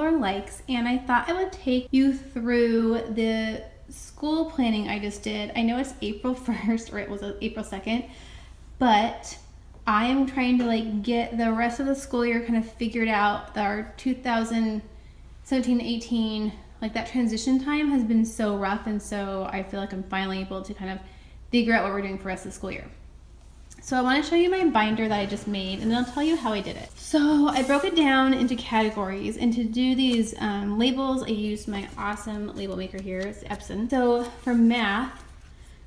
more likes, and I thought I would take you through the school planning I just did. I know it's April 1st, or it was April 2nd, but I am trying to like get the rest of the school year kind of figured out. Our 2017-18, like that transition time has been so rough, and so I feel like I'm finally able to kind of figure out what we're doing for the rest of the school year. So I want to show you my binder that I just made, and then I'll tell you how I did it. So I broke it down into categories, and to do these labels, I used my awesome label maker here, it's Epson. So for math,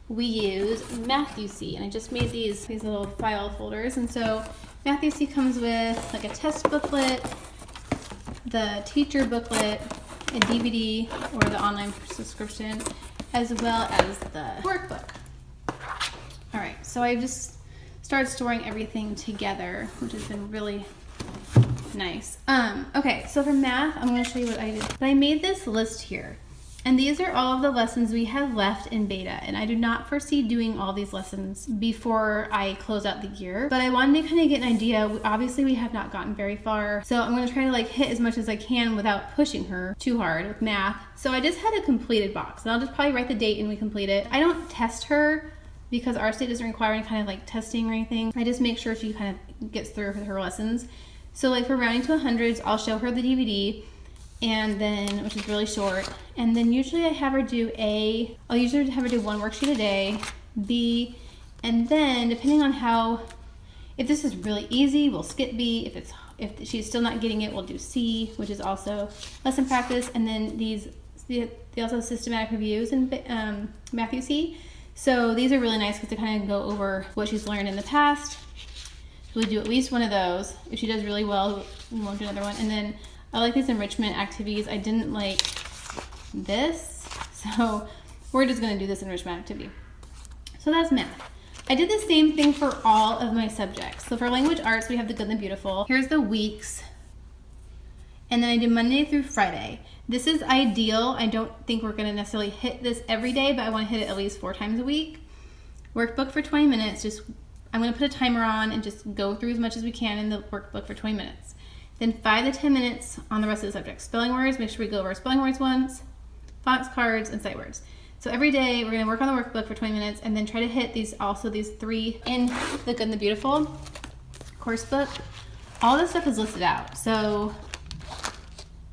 we use Math-UC, and I just made these little file folders. And so Math-UC comes with like a test booklet, the teacher booklet, a DVD or the online subscription, as well as the workbook. All right, so I just started storing everything together, which has been really nice. Okay, so for math, I'm going to show you what I did. But I made this list here, and these are all of the lessons we have left in beta, and I do not foresee doing all these lessons before I close out the year, but I wanted to kind of get an idea. Obviously, we have not gotten very far, so I'm going to try to like hit as much as I can without pushing her too hard with math. So I just had a completed box, and I'll just probably write the date and we complete it. I don't test her because our state doesn't require any kind of like testing or anything. I just make sure she kind of gets through with her lessons. So like for rounding to hundreds, I'll show her the DVD, and then, which is really short, and then usually I have her do I'll usually have her do one worksheet a day, B, and then depending on if this is really easy, we'll skip B. If she's still not getting it, we'll do C, which is also lesson practice. And then they also have systematic reviews in Math-UC. So these are really nice because they kind of go over what she's learned in the past. We'll do at least one of those. If she does really well, we won't do another one. And then I like these enrichment activities. I didn't like this, so we're just going to do this enrichment activity. So that's math. I did the same thing for all of my subjects. So for language arts, we have the good and the beautiful. Here's the weeks. And then I did Monday through Friday. This is ideal. I don't think we're going to necessarily hit this every day, but I want to hit it at least 4 times a week. Workbook for 20 minutes. I'm going to put a timer on and just go through as much as we can in the workbook for 20 minutes. Then 5 to 10 minutes on the rest of the subjects. Spelling words, make sure we go over spelling words once, phonics cards, and sight words. So every day we're going to work on the workbook for 20 minutes and then try to hit these 3 in the good and the beautiful course book. All this stuff is listed out. So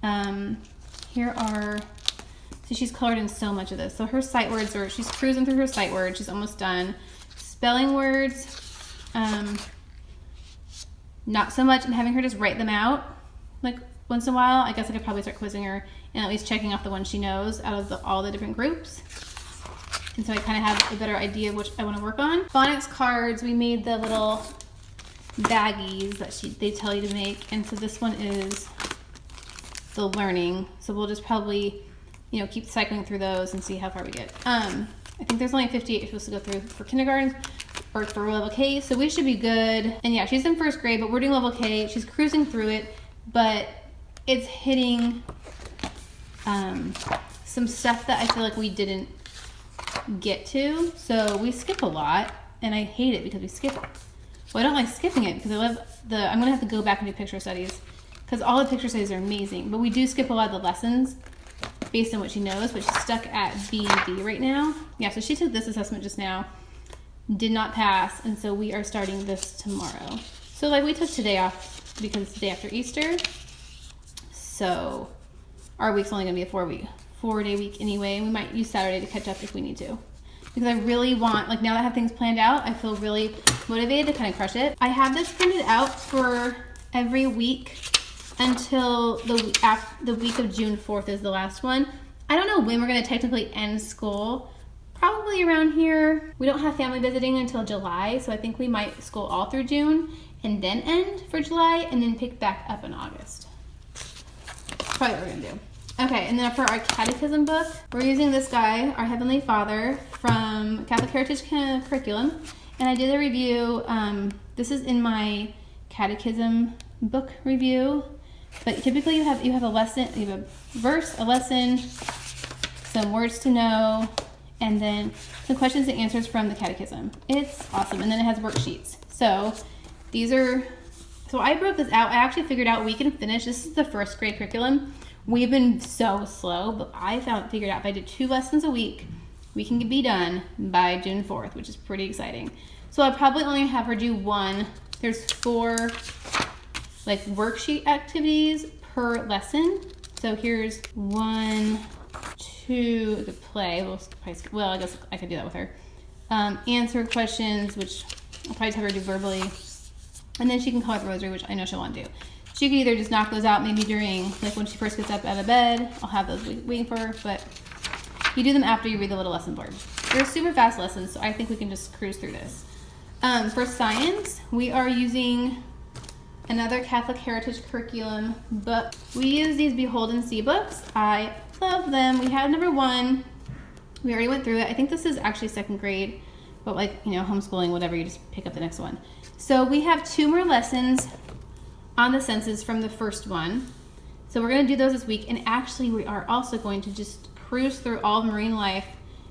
so she's colored in so much of this. So her sight words she's cruising through her sight words. She's almost done. Spelling words, not so much. I'm having her just write them out like once in a while. I guess I could probably start quizzing her and at least checking off the ones she knows out of all the different groups. And so I kind of have a better idea of which I want to work on. Phonics cards, we made the little baggies that they tell you to make. And so this one is the learning. So we'll just probably, keep cycling through those and see how far we get. I think there's only 58 you're supposed to go through for kindergarten or for level K, so we should be good. And yeah, she's in 1st grade, but we're doing level K. She's cruising through it, but it's hitting some stuff that I feel like we didn't get to. So we skip a lot, and I hate it because we skip it. Well, I don't like skipping it because I'm gonna have to go back and do picture studies because all the picture studies are amazing, but we do skip a lot of the lessons based on what she knows, but she's stuck at B and D right now. Yeah, so she took this assessment just now, did not pass, and so we are starting this tomorrow. So like we took today off because it's the day after Easter, so our week's only gonna be a 4-day week anyway, and we might use Saturday to catch up if we need to. Because I really want, like now that I have things planned out, I feel really motivated to kind of crush it. I have this printed out for every week until the week of June 4th is the last one. I don't know when we're gonna technically end school. Probably around here. We don't have family visiting until July, so I think we might school all through June and then end for July and then pick back up in August. Probably what we're gonna do. Okay, and then for our catechism book, we're using this guy, Our Heavenly Father, from Catholic Heritage Curriculum. And I did a review, this is in my catechism book review. But typically you have a lesson, you have a verse, a lesson, some words to know, and then some questions and answers from the catechism. It's awesome. And then it has worksheets. So I broke this out. I actually figured out we can finish. This is the 1st grade curriculum. We've been so slow, but I figured out if I did 2 lessons a week, we can be done by June 4th, which is pretty exciting. So I'll probably only have her do 1. There's 4 like worksheet activities per lesson. So here's 1, 2, the play. Well, I guess I could do that with her. Answer questions, which I'll probably have her do verbally. And then she can call it rosary, which I know she'll want to do. She can either just knock those out maybe during, like when she first gets up out of bed. I'll have those waiting for her, but you do them after you read the little lesson board. They're super fast lessons, so I think we can just cruise through this. For science, we are using another Catholic Heritage curriculum book. We use these Behold and See books. I love them. We had number 1. We already went through it. I think this is actually 2nd grade, but like, you know, homeschooling, whatever, you just pick up the next one. So we have 2 more lessons on the senses from the first one. So we're going to do those this week, and actually we are also going to just cruise through all of marine life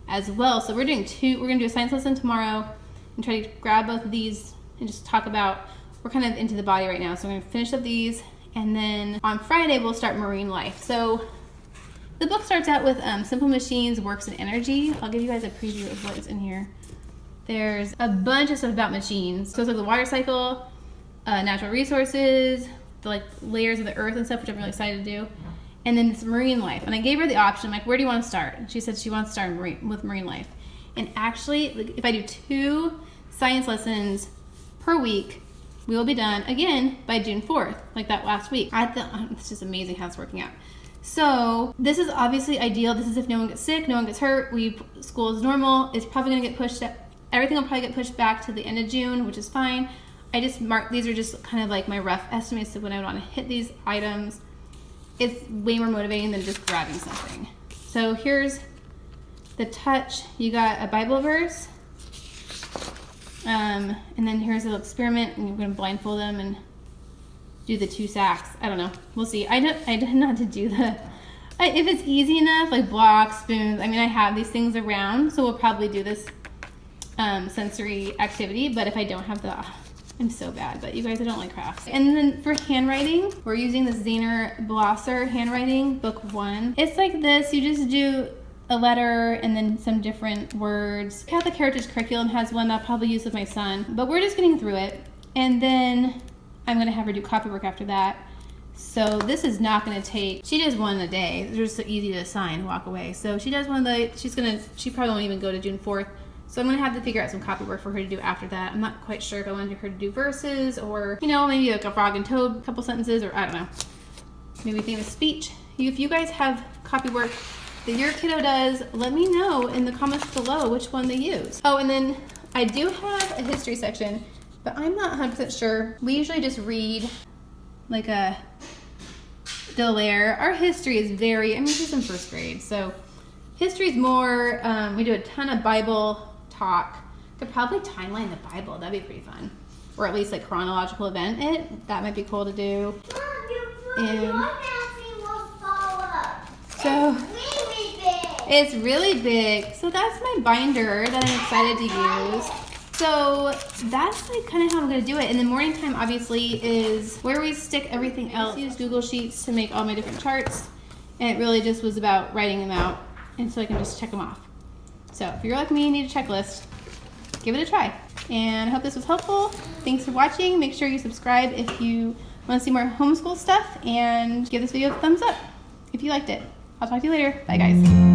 as well. So we're doing 2, we're going to do a science lesson tomorrow and try to grab both of these and just talk about, we're kind of into the body right now, so we're going to finish up these, and then on Friday we'll start marine life. So the book starts out with Simple Machines, Works, and Energy. I'll give you guys a preview of what is in here. There's a bunch of stuff about machines. So it's like the water cycle, natural resources, the like layers of the earth and stuff, which I'm really excited to do. And then this marine life. And I gave her the option, like, where do you want to start? And she said she wants to start with marine life. And actually, like, if I do 2 science lessons per week, we will be done again by June 4th, like that last week. It's just amazing how it's working out. So this is obviously ideal. This is if no one gets sick, no one gets hurt, school is normal. It's probably gonna get pushed, everything will probably get pushed back to the end of June, which is fine. I just marked, these are just kind of like my rough estimates of when I want to hit these items. It's way more motivating than just grabbing something. So here's the touch. You got a Bible verse. And then here's a little experiment, and you're going to blindfold them and do the 2 sacks. I don't know. We'll see. I didn't know how to do if it's easy enough, like blocks, spoons. I mean, I have these things around, so we'll probably do this sensory activity. But if I don't have I'm so bad, but you guys, I don't like crafts. And then for handwriting, we're using the Zahner Blosser Handwriting, book 1. It's like this. You just do a letter and then some different words. Catholic Heritage curriculum has one that I'll probably use with my son, but we're just getting through it. And then I'm gonna have her do copywork after that. So this is not gonna take, she does 1 a day. They're just so easy to assign, walk away. So she does 1 a day. She probably won't even go to June 4th. So I'm gonna have to figure out some copywork for her to do after that. I'm not quite sure if I want her to do verses or, you know, maybe like a frog and toad, a couple sentences, or I don't know. Maybe think of a speech. If you guys have copywork that your kiddo does, let me know in the comments below which one they use. Oh, and then I do have a history section, but I'm not 100% sure. We usually just read like a Delaire. Our history is she's in 1st grade, so history is more, we do a ton of Bible talk. Could probably timeline the Bible. That'd be pretty fun. Or at least like chronological event it. That might be cool to do. And so it's really big. So that's my binder that I'm excited to use. So that's like kind of how I'm gonna do it. And then morning time obviously is where we stick everything else. I use Google Sheets to make all my different charts. And it really just was about writing them out, and so I can just check them off. So if you're like me and need a checklist, give it a try. And I hope this was helpful. Thanks for watching. Make sure you subscribe if you want to see more homeschool stuff, and give this video a thumbs up if you liked it. I'll talk to you later. Bye guys.